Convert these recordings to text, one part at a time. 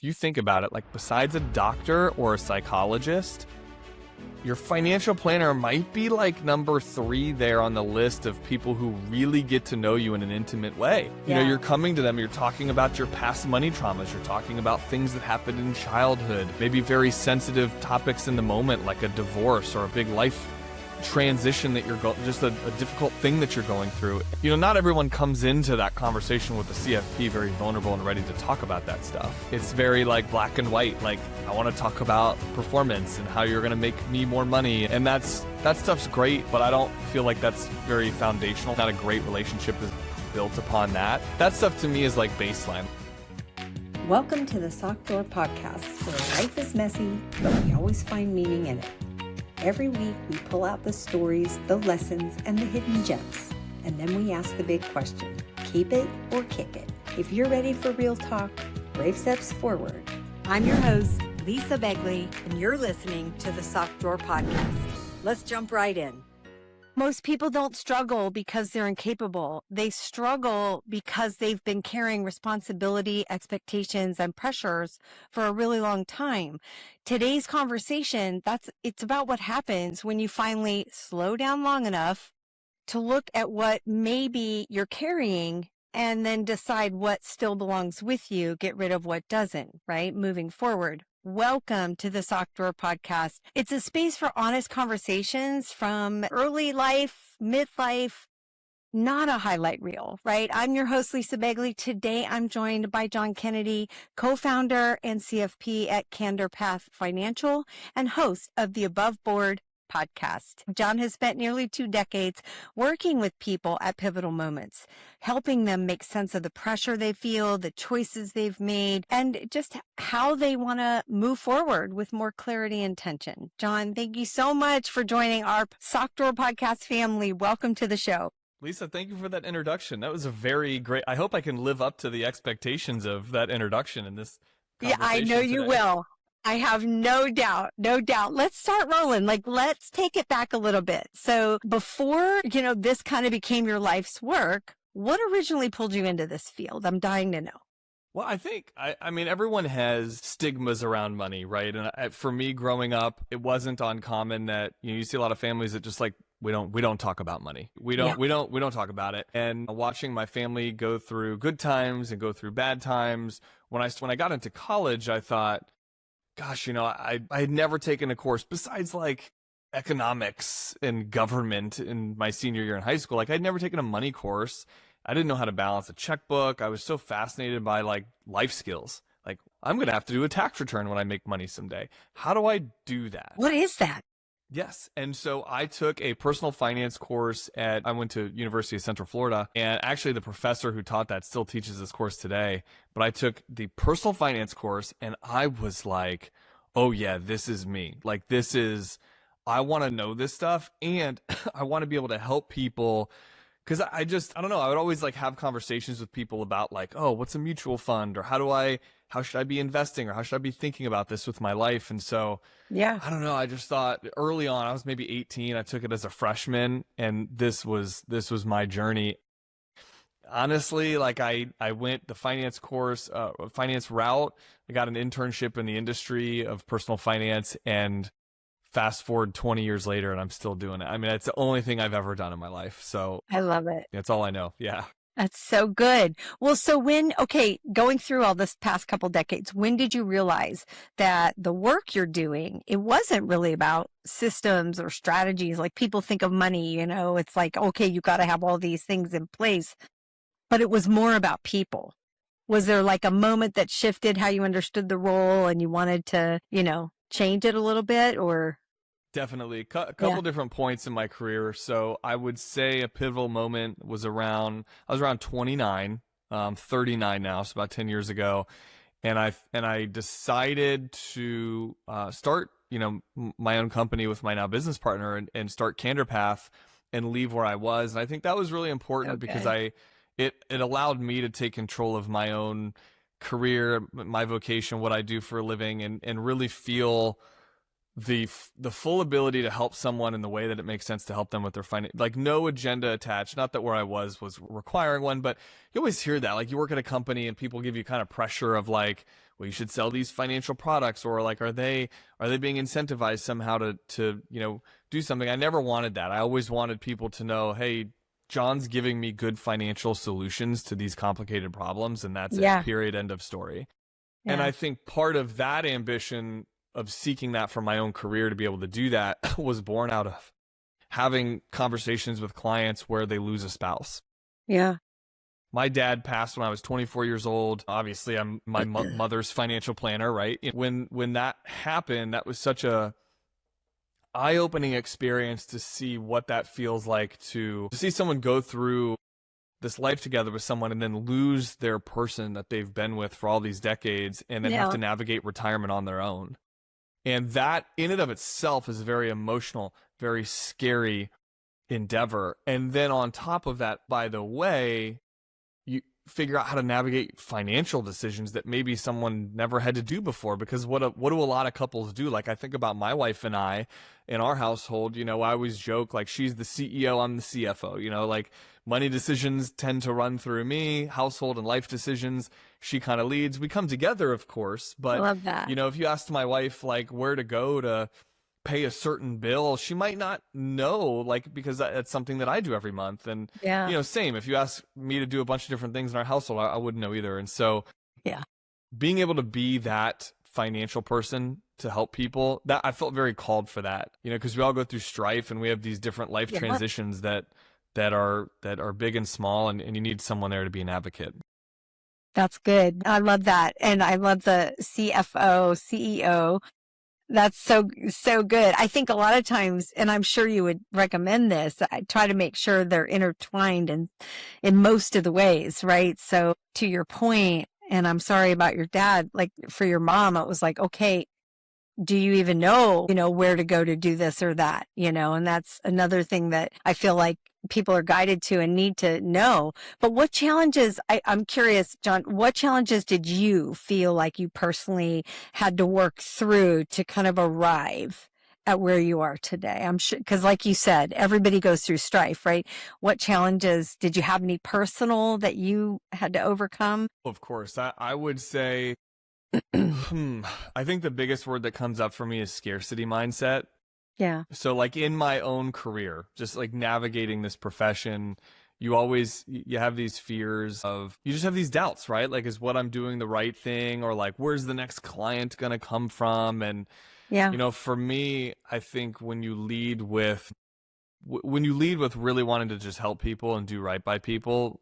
if you think about it, like besides a doctor or a psychologist, your financial planner might be like number 3 there on the list of people who really get to know you in an intimate way. You know, you're coming to them, you're talking about your past money traumas, you're talking about things that happened in childhood, maybe very sensitive topics in the moment, like a divorce or a big life transition that just a difficult thing that you're going through. You know, not everyone comes into that conversation with the CFP very vulnerable and ready to talk about that stuff. It's very like black and white, like I want to talk about performance and how you're going to make me more money, and that stuff's great, but I don't feel like that's very foundational. Not a great relationship is built upon that. That stuff to me is like baseline. Welcome to the Sock Drawer Podcast, where life is messy, but we always find meaning in it. Every week, we pull out the stories, the lessons, and the hidden gems. And then we ask the big question, keep it or kick it? If you're ready for real talk, brave steps forward. I'm your host, Lisa Begley, and you're listening to the Sock Drawer Podcast. Let's jump right in. Most people don't struggle because they're incapable. They struggle because they've been carrying responsibility, expectations, and pressures for a really long time. Today's conversation, it's about what happens when you finally slow down long enough to look at what maybe you're carrying and then decide what still belongs with you, get rid of what doesn't, right? Moving forward. Welcome to the Sock Drawer Podcast. It's a space for honest conversations from early life, midlife, not a highlight reel, right? I'm your host, Lisa Begley. Today, I'm joined by John Kennedy, co-founder and CFP at Candor Path Financial and host of the Above Board podcast. John has spent nearly 2 decades working with people at pivotal moments, helping them make sense of the pressure they feel, the choices they've made, and just how they want to move forward with more clarity and tension. John, thank you so much for joining our Sock Drawer Podcast family. Welcome to the show. Lisa, thank you for that introduction. That was a very great, I hope I can live up to the expectations of that introduction in this conversation. Yeah, I know you will. I have no doubt. Let's start rolling. Let's take it back a little bit. So before, this kind of became your life's work, what originally pulled you into this field? I'm dying to know. Well, I think, I mean, everyone has stigmas around money, right? And for me growing up, it wasn't uncommon that, you see a lot of families that just like, we don't talk about money. We don't talk about it. And watching my family go through good times and go through bad times, when I got into college, I thought, gosh, I had never taken a course besides like economics and government in my senior year in high school. Like I'd never taken a money course. I didn't know how to balance a checkbook. I was so fascinated by like life skills. Like I'm going to have to do a tax return when I make money someday. How do I do that? What is that? Yes. And so I took a personal finance course I went to University of Central Florida, and actually the professor who taught that still teaches this course today. But I took the personal finance course and I was like, oh yeah, this is me. Like I want to know this stuff and I want to be able to help people. Cause I don't know. I would always like have conversations with people about like, oh, what's a mutual fund, or how should I be investing, or how should I be thinking about this with my life? And so, yeah, I don't know. I just thought early on, I was maybe 18. I took it as a freshman, and this was my journey. Honestly, like I went the finance course, finance route. I got an internship in the industry of personal finance, and fast forward 20 years later and I'm still doing it. I mean, it's the only thing I've ever done in my life. So I love it. That's all I know. Yeah. That's so good. Well, so going through all this past couple decades, when did you realize that the work you're doing, it wasn't really about systems or strategies? Like people think of money, it's like, okay, you got to have all these things in place, but it was more about people. Was there like a moment that shifted how you understood the role and you wanted to, change it a little bit, or? Definitely. A couple different points in my career. So I would say a pivotal moment was I was around 29, 39 now, so about 10 years ago. And I decided to start, my own company with my now business partner and start Candor Path and leave where I was. And I think that was really important because it allowed me to take control of my own career, my vocation, what I do for a living, and really feel the full ability to help someone in the way that it makes sense to help them with their finance, like no agenda attached. Not that where I was requiring one, but you always hear that, like you work at a company and people give you kind of pressure of like, well, you should sell these financial products, or like, are they being incentivized somehow to, do something? I never wanted that. I always wanted people to know, hey, John's giving me good financial solutions to these complicated problems, and that's it, period, end of story. Yeah. And I think part of that ambition of seeking that for my own career to be able to do that was born out of having conversations with clients where they lose a spouse. Yeah. My dad passed when I was 24 years old. Obviously, I'm my mother's financial planner, right? When that happened, that was such a eye-opening experience to see what that feels like to see someone go through this life together with someone and then lose their person that they've been with for all these decades, and then have to navigate retirement on their own. And that in and of itself is a very emotional, very scary endeavor. And then on top of that, by the way, you figure out how to navigate financial decisions that maybe someone never had to do before. Because what do a lot of couples do? Like, I think about my wife and I in our household, I always joke, like, she's the CEO, I'm the CFO, like, money decisions tend to run through me, household and life decisions, she kind of leads. We come together, of course, but I love that. If you asked my wife, like, where to go to pay a certain bill, she might not know, like, because that's something that I do every month. And, same, if you ask me to do a bunch of different things in our household, I wouldn't know either. And so being able to be that financial person to help people, that I felt very called for that, because we all go through strife and we have these different life transitions that are big and small, and you need someone there to be an advocate. That's good. I love that. And I love the CFO, CEO. That's so good. I think a lot of times, and I'm sure you would recommend this, I try to make sure they're intertwined in most of the ways, right? So to your point, and I'm sorry about your dad, like for your mom, it was like, okay, do you even know, where to go to do this or that, and that's another thing that I feel like people are guided to and need to know. But what challenges, I'm curious, John, what challenges did you feel like you personally had to work through to kind of arrive at where you are today? I'm sure, because like you said, everybody goes through strife, right? What challenges, did you have any personal that you had to overcome? Of course, I would say, I think the biggest word that comes up for me is scarcity mindset. Yeah. So like in my own career, just like navigating this profession, you have these fears of, you just have these doubts, right? Like, is what I'm doing the right thing? Or like, where's the next client going to come from? And, for me, I think when you lead with really wanting to just help people and do right by people,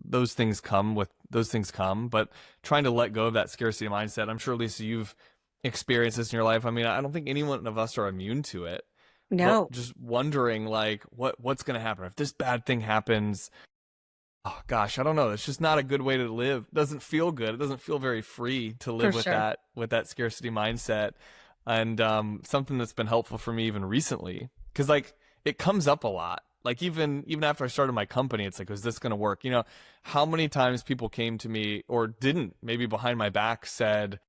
those things come, but trying to let go of that scarcity mindset. I'm sure, Lisa, you've experienced this in your life. I mean, I don't think any one of us are immune to it. No. But just wondering, like, what's going to happen if this bad thing happens? Oh gosh, I don't know. It's just not a good way to live. It doesn't feel good. It doesn't feel very free to live with that scarcity mindset. And something that's been helpful for me even recently, because like it comes up a lot. Like even after I started my company, it's like, is this going to work? How many times people came to me, or didn't, maybe behind my back, said,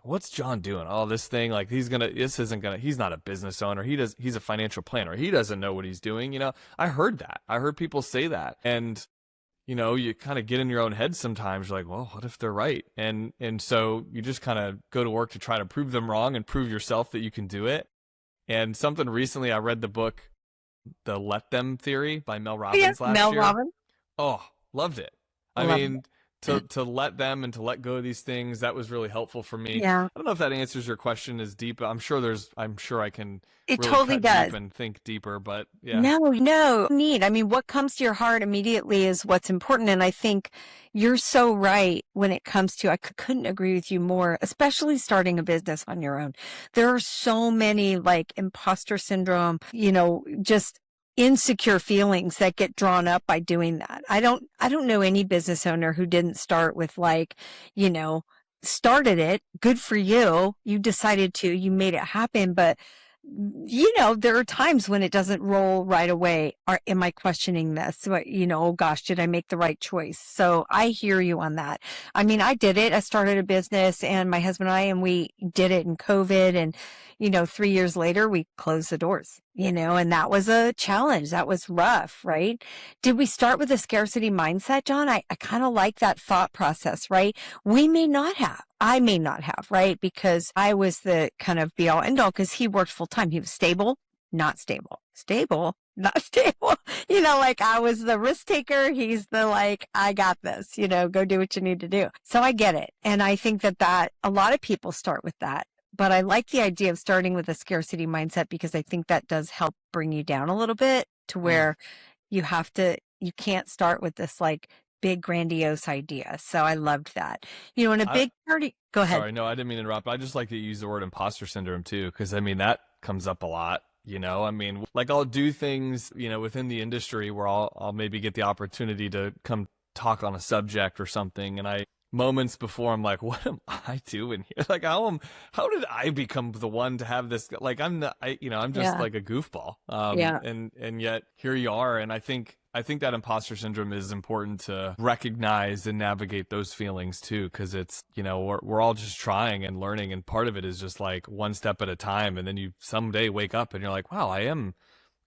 what's John doing? Oh, this thing, like he's not a business owner. He's a financial planner. He doesn't know what he's doing. I heard that. I heard people say that. And, you kind of get in your own head sometimes. You're like, well, what if they're right? And so you just kind of go to work to try to prove them wrong and prove yourself that you can do it. And something recently, I read the book, The Let Them Theory by Mel Robbins last year. Robbins. Oh, loved it. I mean, to let them and to let go of these things, that was really helpful for me. Yeah. I don't know if that answers your question as deep. I'm sure I can it really totally cut does. deep and think deeper, but yeah. No need. I mean, what comes to your heart immediately is what's important. And I think you're so right when it comes to, I couldn't agree with you more, especially starting a business on your own. There are so many like imposter syndrome, just insecure feelings that get drawn up by doing that. I don't know any business owner who didn't start with like, started it. Good for you. You decided to, you made it happen. But there are times when it doesn't roll right away. Am I questioning this? Oh gosh, did I make the right choice? So I hear you on that. I mean, I did it. I started a business, and my husband and we did it in COVID, and 3 years later, we closed the doors, and that was a challenge. That was rough, right? Did we start with a scarcity mindset, John? I kind of like that thought process, right? I may not have, right? Because I was the kind of be all end all because he worked full time. He was stable, not stable, stable, not stable. Like I was the risk taker. He's the like, I got this, go do what you need to do. So I get it. And I think that a lot of people start with that. But I like the idea of starting with a scarcity mindset because I think that does help bring you down a little bit to where you can't start with this like big grandiose idea. So I loved that. In a big party, go ahead. Sorry, no, I didn't mean to interrupt, but I just like to use the word imposter syndrome too, because that comes up a lot. Like I'll do things, within the industry where I'll maybe get the opportunity to come talk on a subject or something. And moments before I'm like, what am I doing here? Like, how did I become the one to have this? Like, I'm just like a goofball. And yet here you are. And I think that imposter syndrome is important to recognize and navigate those feelings too. Cause it's, we're all just trying and learning. And part of it is just like one step at a time. And then you someday wake up and you're like, wow, I am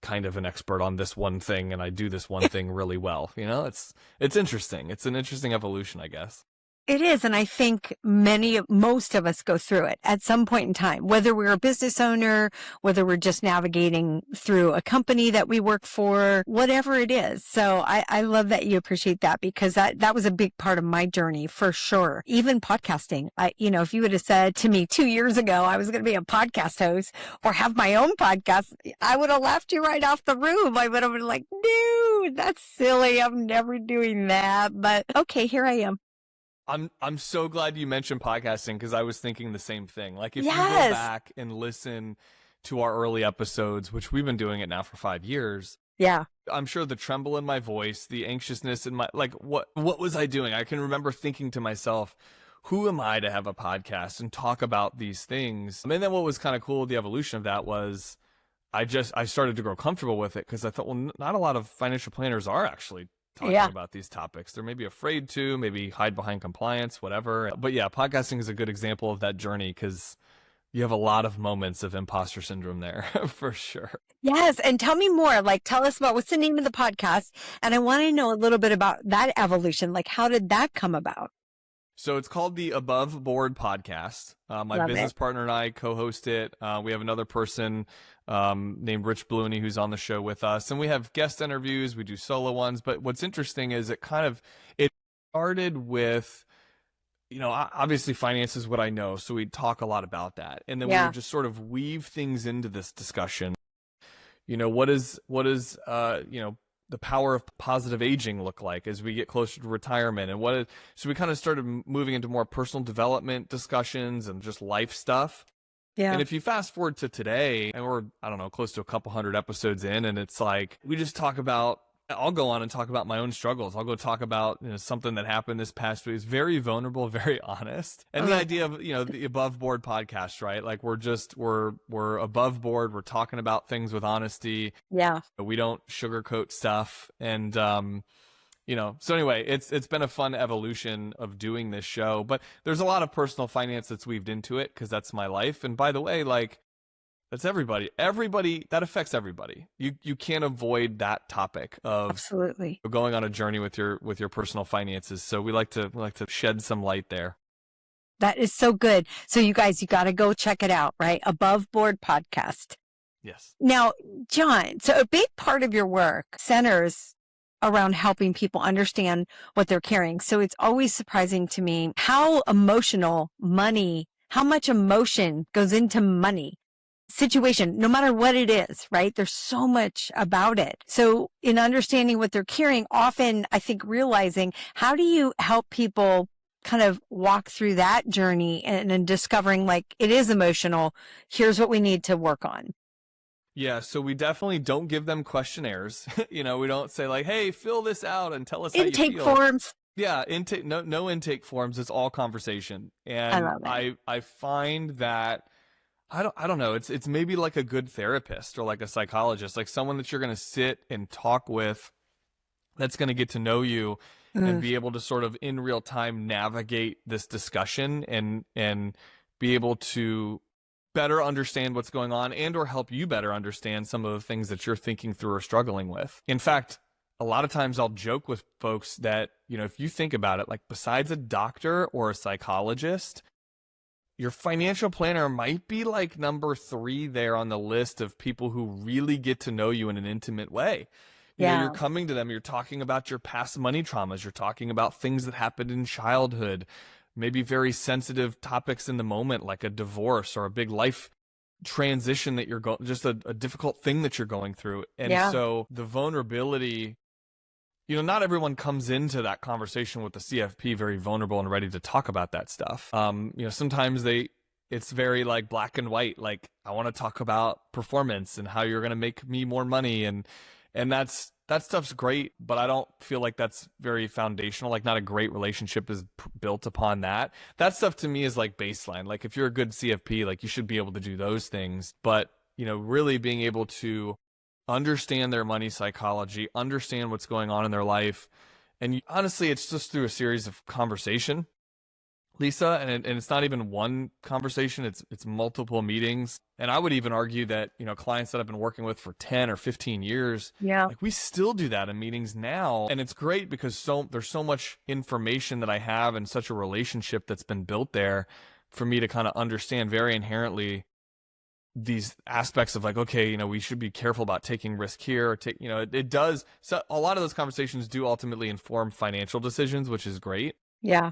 kind of an expert on this one thing. And I do this one thing really well. It's interesting. It's an interesting evolution, I guess. It is. And I think most of us go through it at some point in time, whether we're a business owner, whether we're just navigating through a company that we work for, whatever it is. So I love that you appreciate that because that was a big part of my journey for sure. Even podcasting. If you would have said to me 2 years ago, I was going to be a podcast host or have my own podcast, I would have laughed you right off the room. I would have been like, dude, that's silly. I'm never doing that. But okay, here I am. I'm so glad you mentioned podcasting because I was thinking the same thing. Like if you go back and listen to our early episodes, which we've been doing it now for 5 years. Yeah. I'm sure the tremble in my voice, the anxiousness in my, like, what was I doing? I can remember thinking to myself, who am I to have a podcast and talk about these things? And then what was kind of cool, the evolution of that was I started to grow comfortable with it because I thought, well, not a lot of financial planners are actually talking about these topics. They're maybe afraid to, maybe hide behind compliance, whatever. But yeah, podcasting is a good example of that journey because you have a lot of moments of imposter syndrome there for sure. Yes. And tell me more, like tell us about what's the name of the podcast. And I want to know a little bit about that evolution. Like how did that come about? So it's called the Above Board Podcast. My business partner and I co-host it. We have another person named Rich Blooney who's on the show with us. And we have guest interviews. We do solo ones. But what's interesting is it started with, obviously finance is what I know. So we talk a lot about that. And then we would just sort of weave things into this discussion. What is the power of positive aging look like as we get closer to retirement and so we kind of started moving into more personal development discussions and just life stuff. Yeah. And if you fast forward to today and we're, I don't know, close to a couple hundred episodes in and it's like, we just talk about, I'll go on and talk about my own struggles. I'll go talk about something that happened this past week. It's very vulnerable, very honest. And the idea of, the Above Board Podcast, right? Like we're above board. We're talking about things with honesty. Yeah. We don't sugarcoat stuff. And, so anyway, it's been a fun evolution of doing this show, but there's a lot of personal finance that's weaved into it because that's my life. And by the way, like, that's everybody. That affects everybody. You can't avoid that topic of absolutely going on a journey with your personal finances. So we like to shed some light there. That is so good. So you guys, you got to go check it out, right? Above Board Podcast. Yes. Now, John, so a big part of your work centers around helping people understand what they're carrying. So it's always surprising to me how much emotion goes into money. Situation, no matter what it is, right? There's so much about it. So in understanding what they're carrying, often I think realizing how do you help people kind of walk through that journey and discovering like it is emotional. Here's what we need to work on. Yeah, so we definitely don't give them questionnaires. We don't say like, hey, fill this out and tell us how you feel. Intake forms. Yeah, no intake forms. It's all conversation. And I love it. I find that I don't know. It's maybe like a good therapist or like a psychologist, like someone that you're going to sit and talk with that's going to get to know you and be able to sort of in real time navigate this discussion and be able to better understand what's going on and or help you better understand some of the things that you're thinking through or struggling with. In fact, a lot of times I'll joke with folks that, if you think about it, like besides a doctor or a psychologist, your financial planner might be like number 3 there on the list of people who really get to know you in an intimate way. You're coming to them, you're talking about your past money traumas, you're talking about things that happened in childhood, maybe very sensitive topics in the moment, like a divorce or a big life transition that you're going, just a difficult thing that you're going through. And so the vulnerability, not everyone comes into that conversation with the CFP very vulnerable and ready to talk about that stuff. Sometimes it's very like black and white, like I want to talk about performance and how you're going to make me more money. And that stuff's great, but I don't feel like that's very foundational. Like not a great relationship is built upon that. That stuff to me is like baseline. Like if you're a good CFP, like you should be able to do those things, but really being able to understand their money psychology, understand what's going on in their life. And honestly, it's just through a series of conversation, Lisa, and it's not even one conversation, it's multiple meetings. And I would even argue that, clients that I've been working with for 10 or 15 years, like we still do that in meetings now. And it's great because there's so much information that I have and such a relationship that's been built there for me to kind of understand very inherently these aspects of like, okay, we should be careful about taking risk here, or it does. So a lot of those conversations do ultimately inform financial decisions, which is great. Yeah.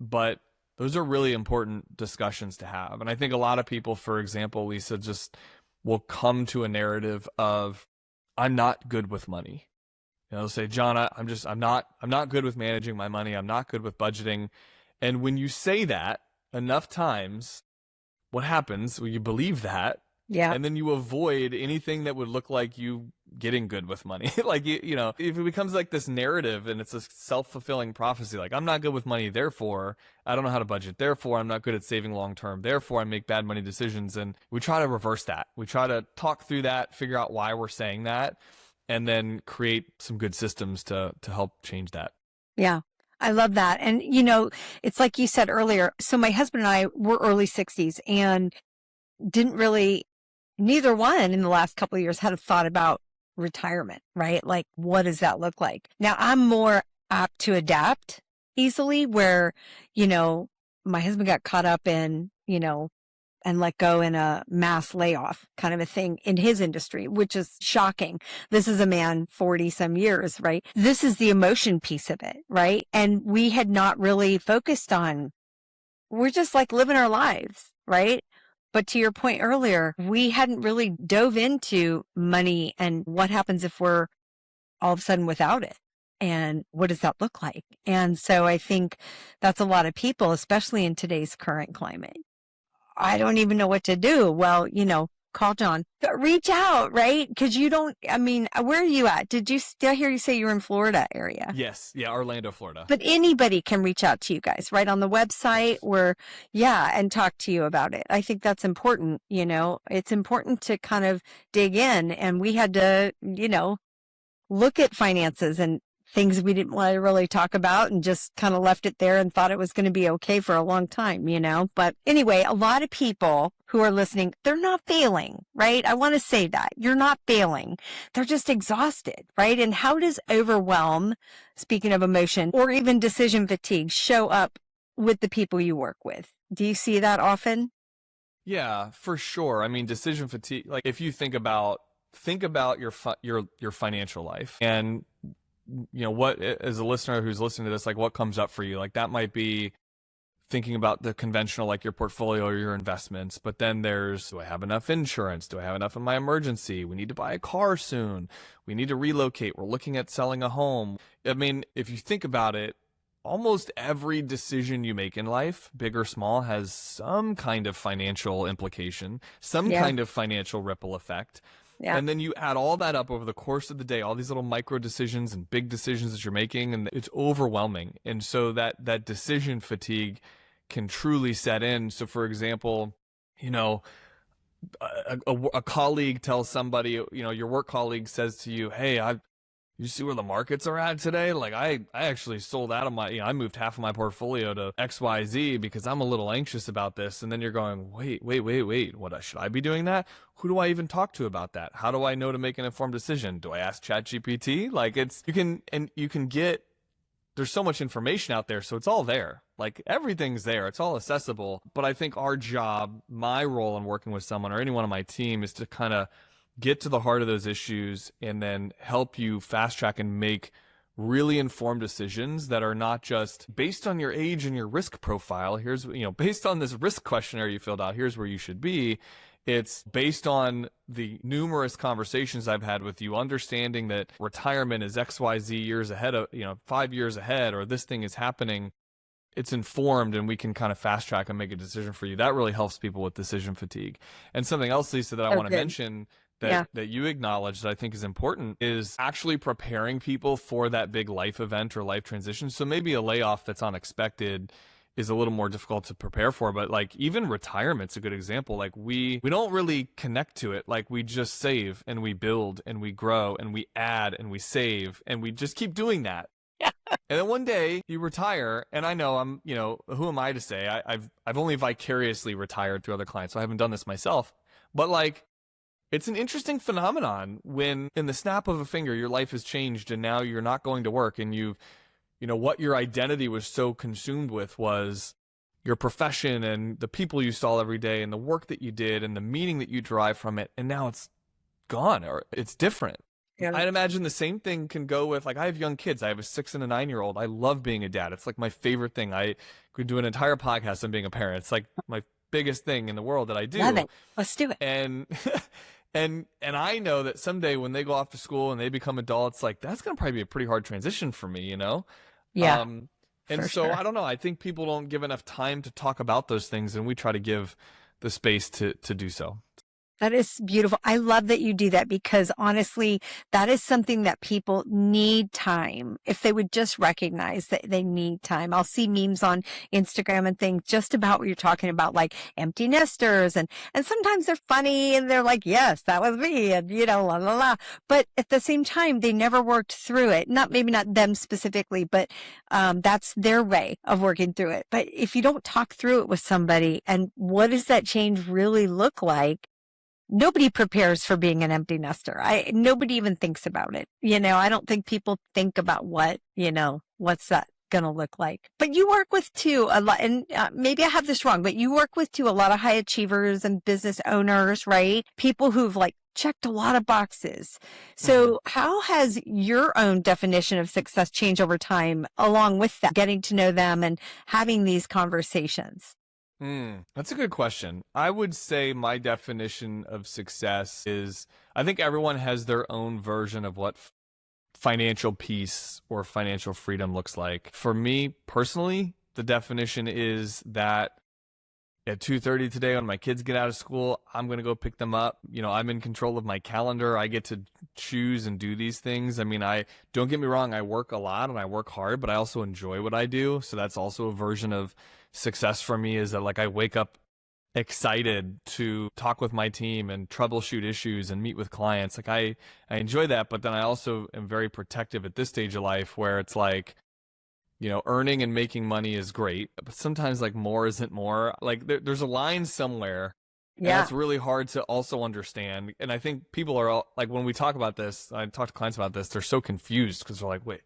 But those are really important discussions to have. And I think a lot of people, for example, Lisa, just will come to a narrative of, I'm not good with money. They'll say, John, I'm not good with managing my money. I'm not good with budgeting. And when you say that enough times, what happens? Well, you believe that. Yeah. And then you avoid anything that would look like you getting good with money. Like, if it becomes like this narrative and it's a self-fulfilling prophecy, like I'm not good with money, therefore I don't know how to budget, therefore I'm not good at saving long-term, therefore I make bad money decisions. And we try to reverse that. We try to talk through that, figure out why we're saying that, and then create some good systems to help change that. Yeah. I love that. And, it's like you said earlier. So my husband and I were early 60s and didn't really, neither one in the last couple of years had a thought about retirement, right? Like, what does that look like? Now I'm more apt to adapt easily where, my husband got caught up in, and let go in a mass layoff kind of a thing in his industry, which is shocking. This is a man 40 some years, right? This is the emotion piece of it, right? And we had not really focused on, we're just like living our lives, right? But to your point earlier, we hadn't really dove into money and what happens if we're all of a sudden without it. And what does that look like? And so I think that's a lot of people, especially in today's current climate. I don't even know what to do. Well, call John, reach out, right? Because where are you at? Did you still hear you say you're in Florida area? Yes. Yeah. Orlando, Florida. But anybody can reach out to you guys, right? On the website and talk to you about it. I think that's important. It's important to kind of dig in, and we had to, look at finances and things we didn't want to really talk about and just kind of left it there and thought it was going to be okay for a long time, But anyway, a lot of people who are listening, they're not failing, right? I want to say that. You're not failing. They're just exhausted, right? And how does overwhelm, speaking of emotion, or even decision fatigue show up with the people you work with? Do you see that often? Yeah, for sure. I mean, decision fatigue, like if you think about your financial life and what, as a listener who's listening to this, like what comes up for you? Like that might be thinking about the conventional, like your portfolio or your investments, but then there's, do I have enough insurance? Do I have enough in my emergency? We need to buy a car soon. We need to relocate. We're looking at selling a home. I mean, if you think about it, almost every decision you make in life, big or small, has some kind of financial implication, some kind of financial ripple effect. Yeah. And then you add all that up over the course of the day, all these little micro decisions and big decisions that you're making, and it's overwhelming. And so that decision fatigue can truly set in. So for example, a colleague tells somebody, your work colleague says to you, hey, you see where the markets are at today? Like I actually sold out of my, I moved half of my portfolio to XYZ because I'm a little anxious about this. And then you're going, wait, what, should I be doing that? Who do I even talk to about that? How do I know to make an informed decision? Do I ask ChatGPT? Like you can get, there's so much information out there. So it's all there. Like everything's there. It's all accessible. But I think our job, my role in working with someone or anyone on my team is to kind of get to the heart of those issues and then help you fast track and make really informed decisions that are not just based on your age and your risk profile. Here's, based on this risk questionnaire you filled out, here's where you should be. It's based on the numerous conversations I've had with you, understanding that retirement is XYZ years ahead of, 5 years ahead, or this thing is happening. It's informed and we can kind of fast track and make a decision for you. That really helps people with decision fatigue. And something else, Lisa, that I want to mention that you acknowledge that I think is important is actually preparing people for that big life event or life transition. So maybe a layoff that's unexpected is a little more difficult to prepare for, but like even retirement's a good example. Like we don't really connect to it. Like we just save and we build and we grow and we add and we save and we just keep doing that. And then one day you retire, and I know I'm, who am I to say? I've only vicariously retired through other clients, so I haven't done this myself. But like, it's an interesting phenomenon when in the snap of a finger, your life has changed and now you're not going to work and what your identity was so consumed with was your profession and the people you saw every day and the work that you did and the meaning that you derived from it. And now it's gone or it's different. Yeah. I'd imagine the same thing can go with, like, I have young kids. I have a 6 and a 9-year-old. I love being a dad. It's like my favorite thing. I could do an entire podcast on being a parent. It's like my biggest thing in the world that I do. Love it. Let's do it. And and I know that someday when they go off to school and they become adults, like that's going to probably be a pretty hard transition for me, Yeah. And so sure. I don't know. I think people don't give enough time to talk about those things, and we try to give the space to do so. That is beautiful. I love that you do that because honestly, that is something that people need time. If they would just recognize that they need time. I'll see memes on Instagram and things just about what you're talking about, like empty nesters. And sometimes they're funny and they're like, yes, that was me. And la, la, la. But at the same time, they never worked through it. Maybe not them specifically, but that's their way of working through it. But if you don't talk through it with somebody and what does that change really look like? Nobody prepares for being an empty nester. Nobody even thinks about it. I don't think people think about what's that going to look like. But you work with a lot, and maybe I have this wrong, but you work with a lot of high achievers and business owners, right? People who've checked a lot of boxes. So how has your own definition of success changed over time along with that, getting to know them and having these conversations? That's a good question. I would say my definition of success is, I think everyone has their own version of what financial peace or financial freedom looks like. For me personally, the definition is that at 2:30 today when my kids get out of school, I'm going to go pick them up. I'm in control of my calendar. I get to choose and do these things. I mean, don't get me wrong. I work a lot and I work hard, but I also enjoy what I do. So that's also a version of success for me, is that I wake up excited to talk with my team and troubleshoot issues and meet with clients. I enjoy that, but then I also am very protective at this stage of life where it's earning and making money is great, but sometimes more isn't more. There's a line somewhere. Yeah. And it's really hard to also understand. And I think people are all, when we talk about this, I talk to clients about this, they're so confused because they're like, wait,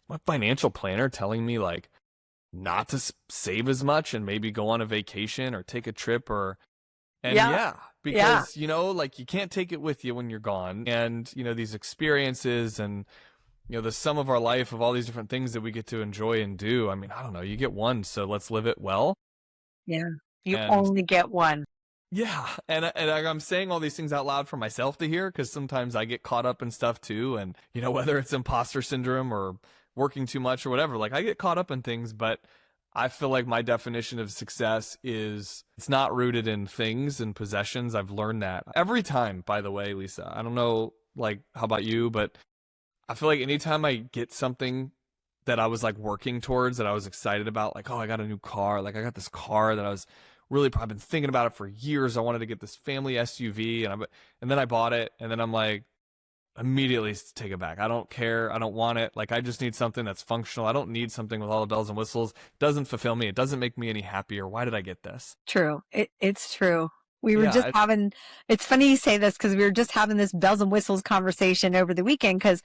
my financial planner telling me not to save as much and maybe go on a vacation or take a trip because you can't take it with you when you're gone. And these experiences and the sum of our life of all these different things that we get to enjoy and do. I mean, I don't know, you get one, so let's live it well. Yeah, only get one. Yeah, and I'm saying all these things out loud for myself to hear, because sometimes I get caught up in stuff too, and whether it's imposter syndrome or working too much or whatever, I get caught up in things. But I feel like my definition of success is, it's not rooted in things and possessions. I've learned that every time, by the way, Lisa. I don't know, how about you, but I feel like anytime I get something that I was working towards, that I was excited about, oh, I got a new car, I got this car that I've been thinking about it for years. I wanted to get this family SUV, and then I bought it, and then I'm like, immediately take it back. I don't care. I don't want it. Like, I just need something that's functional. I don't need something with all the bells and whistles. It doesn't fulfill me. It doesn't make me any happier. Why did I get this? True. It's true. We were just Yeah. having, it's funny you say this because we were just having this bells and whistles conversation over the weekend because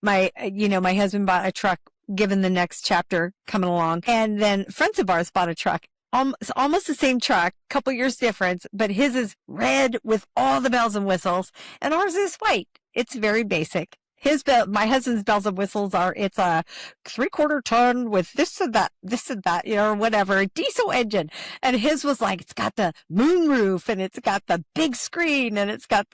my husband bought a truck given the next chapter coming along. And then friends of ours bought a truck. Almost the same truck, couple years difference, but his is red with all the bells and whistles, and ours is white. It's very basic. My husband's bells and whistles it's a 3/4 ton with this and that, or whatever, a diesel engine. And his was like, it's got the moonroof and it's got the big screen and it's got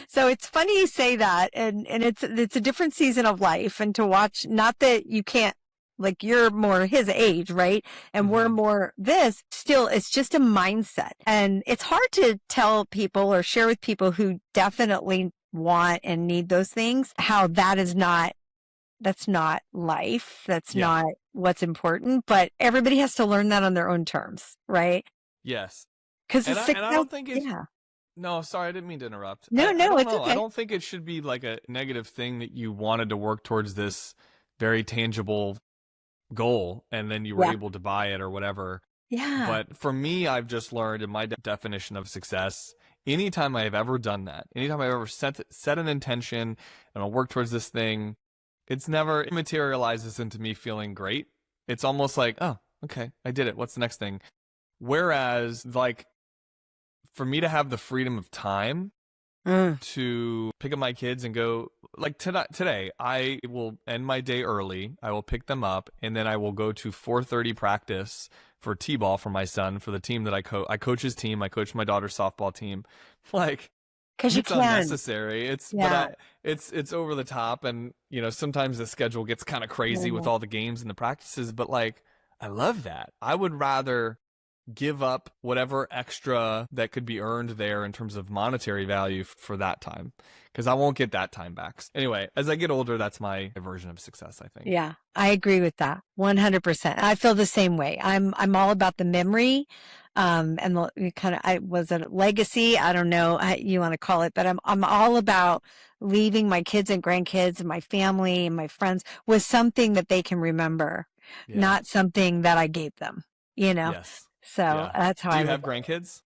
so it's funny you say that. And it's a different season of life, and to watch, not that you can't, like, you're more his age, right? And we're more this. Still, it's just a mindset. And it's hard to tell people or share with people who definitely want and need those things, how that's not life. That's not what's important. But everybody has to learn that on their own terms, right? Yes. Because I don't think it's, yeah. no, sorry, I didn't mean to interrupt. No, it's okay. I don't think it should be like a negative thing that you wanted to work towards this very tangible goal and then you were able to buy it or whatever. Yeah. But for me, I've just learned in my definition of success, anytime I have ever done that, anytime I've ever set an intention and I'll work towards this thing, it materializes into me feeling great. It's almost like, oh, okay, I did it. What's the next thing? Whereas, like, for me to have the freedom of time to pick up my kids and go, like today, I will end my day early. I will pick them up, and then I will go to 4:30 practice for t-ball for my son, for the team that I coach his team. I coach my daughter's softball team. Like, because it's unnecessary. But it's over the top, and sometimes the schedule gets kind of crazy with all the games and the practices. But like, I love that. I would rather give up whatever extra that could be earned there in terms of monetary value for that time, because I won't get that time back. Anyway, as I get older, that's my version of success, I think. Yeah, I agree with that 100%. I feel the same way. I'm all about the memory, and I was a legacy. I don't know how you want to call it, but I'm all about leaving my kids and grandkids and my family and my friends with something that they can remember, not something that I gave them. Yes. So that's how Do you have grandkids?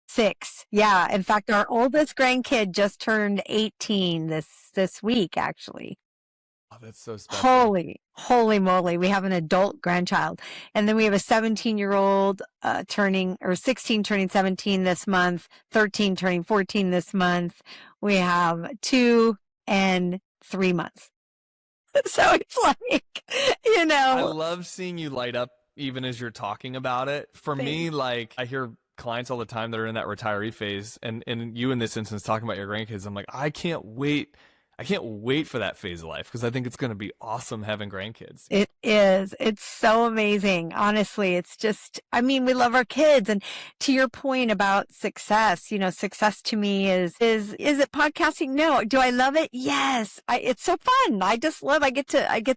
6. Yeah. In fact, our oldest grandkid just turned 18 this week, actually. Oh, that's so special. Holy moly. We have an adult grandchild. And then we have a 17-year-old turning 17 this month, 13 turning 14 this month. We have 2 and 3 months. So it's like, I love seeing you light up even as you're talking about it. For me, like, I hear clients all the time that are in that retiree phase, and you in this instance talking about your grandkids, I'm like, I can't wait for that phase of life, because I think it's going to be awesome having grandkids. It is. It's so amazing. Honestly, it's just, we love our kids. And to your point about success, success to me is it podcasting? No. Do I love it? Yes. It's so fun. I get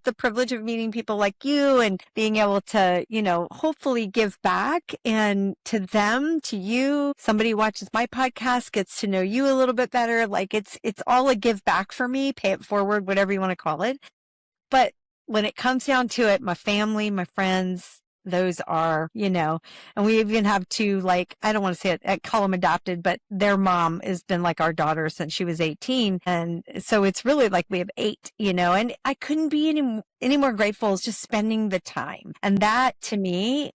the privilege of meeting people like you and being able to, hopefully give back, and to them, to you. Somebody watches my podcast, gets to know you a little bit better. Like, it's all a give back for me, pay it forward, whatever you want to call it. But when it comes down to it, my family, my friends, those are, and we even have 2, like, I don't want to say it, I call them adopted, but their mom has been like our daughter since she was 18. And so it's really like we have 8, and I couldn't be any more grateful. Is just spending the time. And that to me,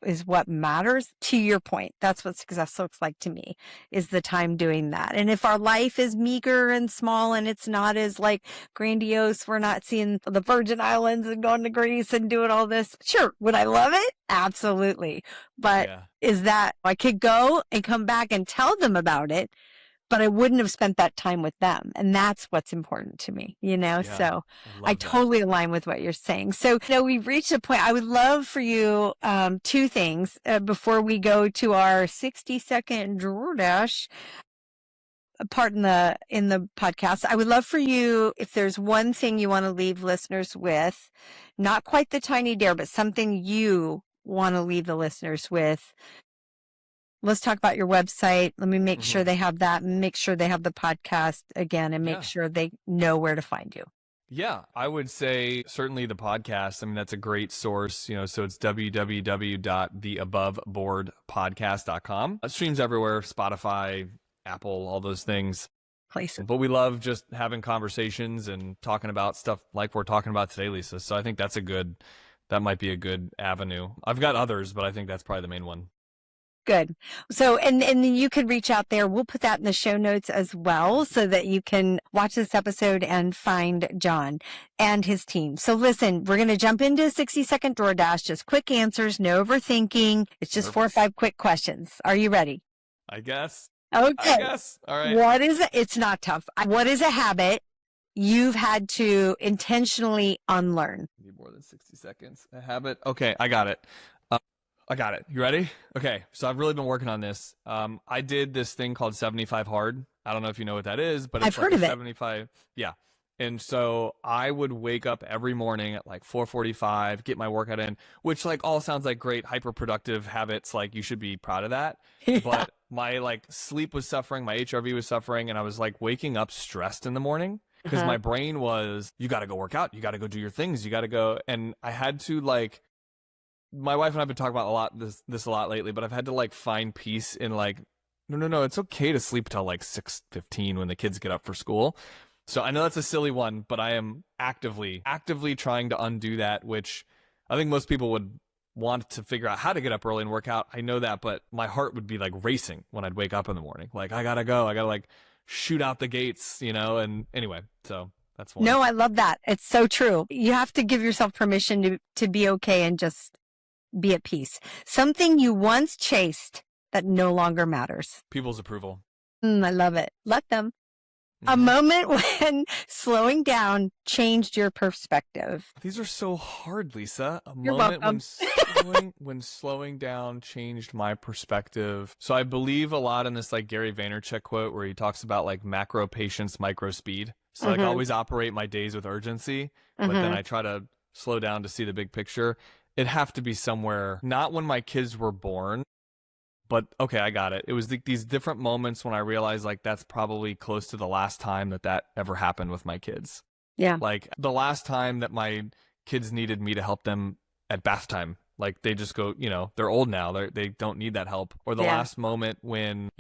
is what matters. To your point, that's what success looks like to me, is the time doing that. And if our life is meager and small and it's not as like grandiose, we're not seeing the Virgin Islands and going to Greece and doing all this. Sure. Would I love it? Absolutely. But is that I could go and come back and tell them about it, but I wouldn't have spent that time with them. And that's what's important to me, so I totally align with what you're saying. So, we've reached a point. I would love for you, 2 things before we go to our 60-second DoorDash part in the podcast. I would love for you, if there's one thing you want to leave listeners with, not quite the tiny dare, but something you want to leave the listeners with let's talk about your website. Let me make sure Mhm. they have that, and make sure they have the podcast again, and make Yeah. sure they know where to find you. Yeah, I would say certainly the podcast. I mean, that's a great source, so it's www.theaboveboardpodcast.com. It streams everywhere, Spotify, Apple, all those things. Place it. But we love just having conversations and talking about stuff like we're talking about today, Lisa. So I think that might be a good avenue. I've got others, but I think that's probably the main one. Good. So, and then you could reach out there. We'll put that in the show notes as well so that you can watch this episode and find John and his team. So listen, we're going to jump into a 60-second DoorDash, just quick answers, no overthinking. It's just 4 or 5 quick questions. Are you ready? I guess. Okay. All right. What is it? It's not tough. What is a habit you've had to intentionally unlearn? Need more than 60 seconds. A habit. Okay, I got it. I got it. You ready? Okay, so I've really been working on this. I did this thing called 75 Hard. I don't know if you know what that is, but it's I've heard of it. 75. Yeah. And so I would wake up every morning at like 4:45, get my workout in, which like all sounds like great hyper-productive habits. Like you should be proud of that. Yeah. But my like sleep was suffering, my HRV was suffering, and I was like waking up stressed in the morning because my brain was, you got to go work out, you got to go do your things, you got to go. And I had to like, my wife and I have been talking about this a lot lately, but I've had to like find peace in like, no, it's okay to sleep till like 6:15 when the kids get up for school. So I know that's a silly one, but I am actively trying to undo that, which I think most people would want to figure out how to get up early and work out. I know that, but my heart would be like racing when I'd wake up in the morning. Like, I gotta go. I gotta like shoot out the gates, and anyway, so that's one. No, I love that. It's so true. You have to give yourself permission to be okay and just be at peace. Something you once chased that no longer matters. People's approval. I love it. Let them. A Mhm. moment when slowing down changed your perspective. These are so hard, Lisa. A You're moment welcome. when slowing down changed my perspective. So I believe a lot in this like Gary Vaynerchuk quote where he talks about like macro patience, micro speed. So like I always operate my days with urgency, but then I try to slow down to see the big picture. It'd have to be somewhere, not when my kids were born, but okay, I got it. It was these different moments when I realized like that's probably close to the last time that ever happened with my kids. Yeah. Like the last time that my kids needed me to help them at bath time. Like they just go, they're old now. They don't need that help. Or the last moment when,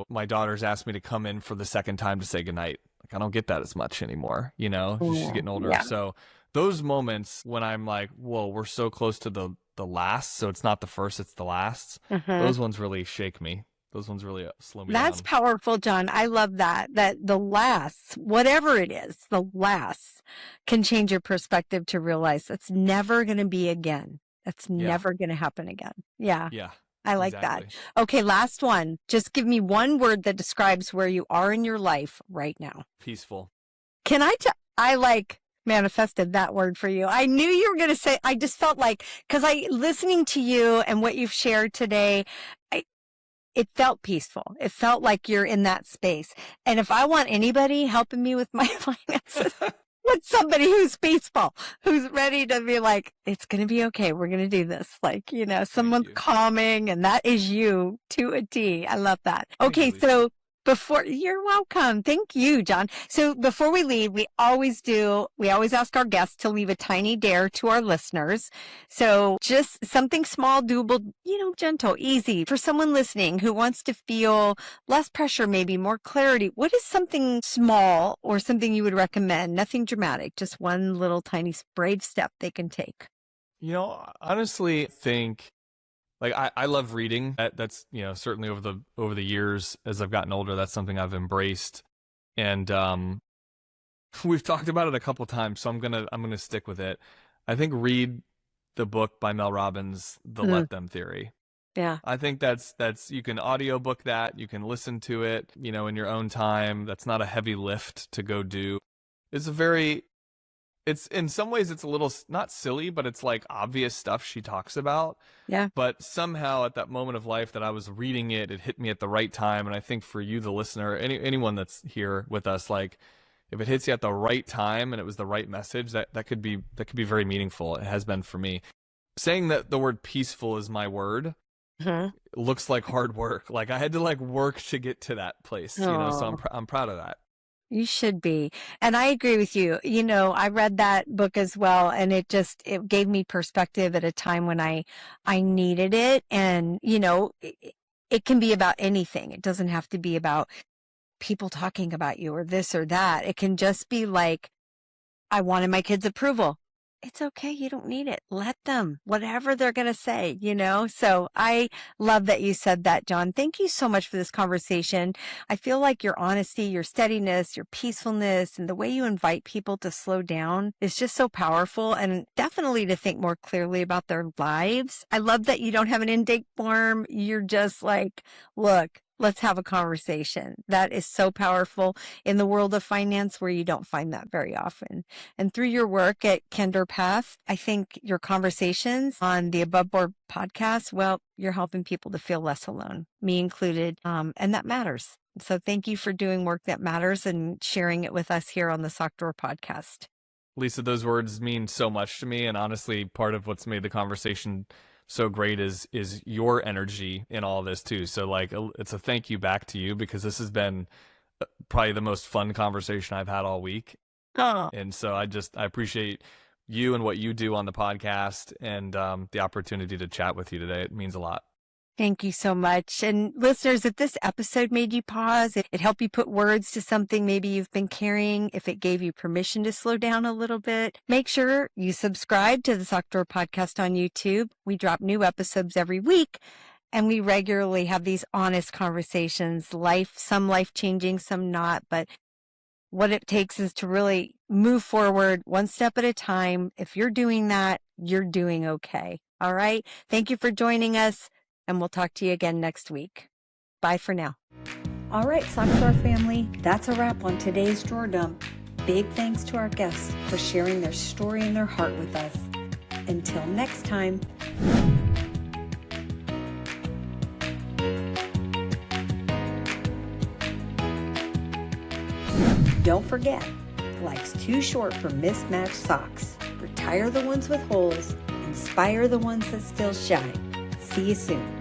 my daughters asked me to come in for the second time to say goodnight. Like I don't get that as much anymore, she's getting older. Yeah. So those moments when I'm like, whoa, we're so close to the last. So it's not the first, it's the last. Those ones really shake me. Those ones really slow me down. That's powerful, John. I love that the last, whatever it is, the last can change your perspective to realize that's never going to be again. That's never going to happen again. Yeah. Yeah. I like exactly. that. Okay, last one. Just give me one word that describes where you are in your life right now. Peaceful. Can I like manifested that word for you. I knew you were going to say, I just felt like, because listening to you and what you've shared today, it felt peaceful. It felt like you're in that space. And if I want anybody helping me with my finances, with somebody who's peaceful, who's ready to be like, it's going to be okay. We're going to do this. Like, someone's calming, and that is you to a T. I love that. Okay. So you're welcome. Thank you, John. So before we leave, we always ask our guests to leave a tiny dare to our listeners. So just something small, doable, gentle, easy for someone listening who wants to feel less pressure, maybe more clarity. What is something small or something you would recommend? Nothing dramatic, just one little tiny brave step they can take. Honestly think, like I love reading. That's certainly over the years as I've gotten older, that's something I've embraced, and we've talked about it a couple times, so I'm gonna stick with it. I think read the book by Mel Robbins, The Let Them Theory. Yeah, I think that's you can audiobook that, you can listen to it, in your own time. That's not a heavy lift to go do. It's in some ways it's a little not silly, but it's like obvious stuff she talks about. Yeah. But somehow at that moment of life that I was reading it hit me at the right time. And I think for you, the listener, anyone that's here with us, like if it hits you at the right time and it was the right message, that could be very meaningful. It has been for me. Saying that the word peaceful is my word. Mhm. looks like hard work. Like I had to like work to get to that place, you know, so Oh, I'm proud of that. you should be. And I agree with you. I read that book as well, and it gave me perspective at a time when I needed it. And, it can be about anything. It doesn't have to be about people talking about you or this or that. It can just be like, I wanted my kids' approval. It's okay. You don't need it. Let them, whatever they're going to say. So I love that you said that, John. Thank you so much for this conversation. I feel like your honesty, your steadiness, your peacefulness, and the way you invite people to slow down is just so powerful, and definitely to think more clearly about their lives. I love that you don't have an intake form. You're just like, look, let's have a conversation. That is so powerful in the world of finance, where you don't find that very often. And through your work at Kinder Path, I think your conversations on the Above Board podcast, well, you're helping people to feel less alone, me included. And that matters. So thank you for doing work that matters and sharing it with us here on the Sock Drawer podcast. Lisa, those words mean so much to me, and honestly, part of what's made the conversation so great is your energy in all this too. So like it's a thank you back to you, because this has been probably the most fun conversation I've had all week. Oh. And so I appreciate you and what you do on the podcast, and the opportunity to chat with you today. It means a lot. Thank you so much. And listeners, if this episode made you pause, it helped you put words to something maybe you've been carrying, if it gave you permission to slow down a little bit, make sure you subscribe to the Sock Drawer podcast on YouTube. We drop new episodes every week, and we regularly have these honest conversations, some life-changing, some not, but what it takes is to really move forward one step at a time. If you're doing that, you're doing okay. All right. Thank you for joining us, and we'll talk to you again next week. Bye for now. All right, Sock Drawer family, that's a wrap on today's Drawer Dump. Big thanks to our guests for sharing their story and their heart with us. Until next time. Don't forget, life's too short for mismatched socks. Retire the ones with holes, inspire the ones that still shine. See you soon.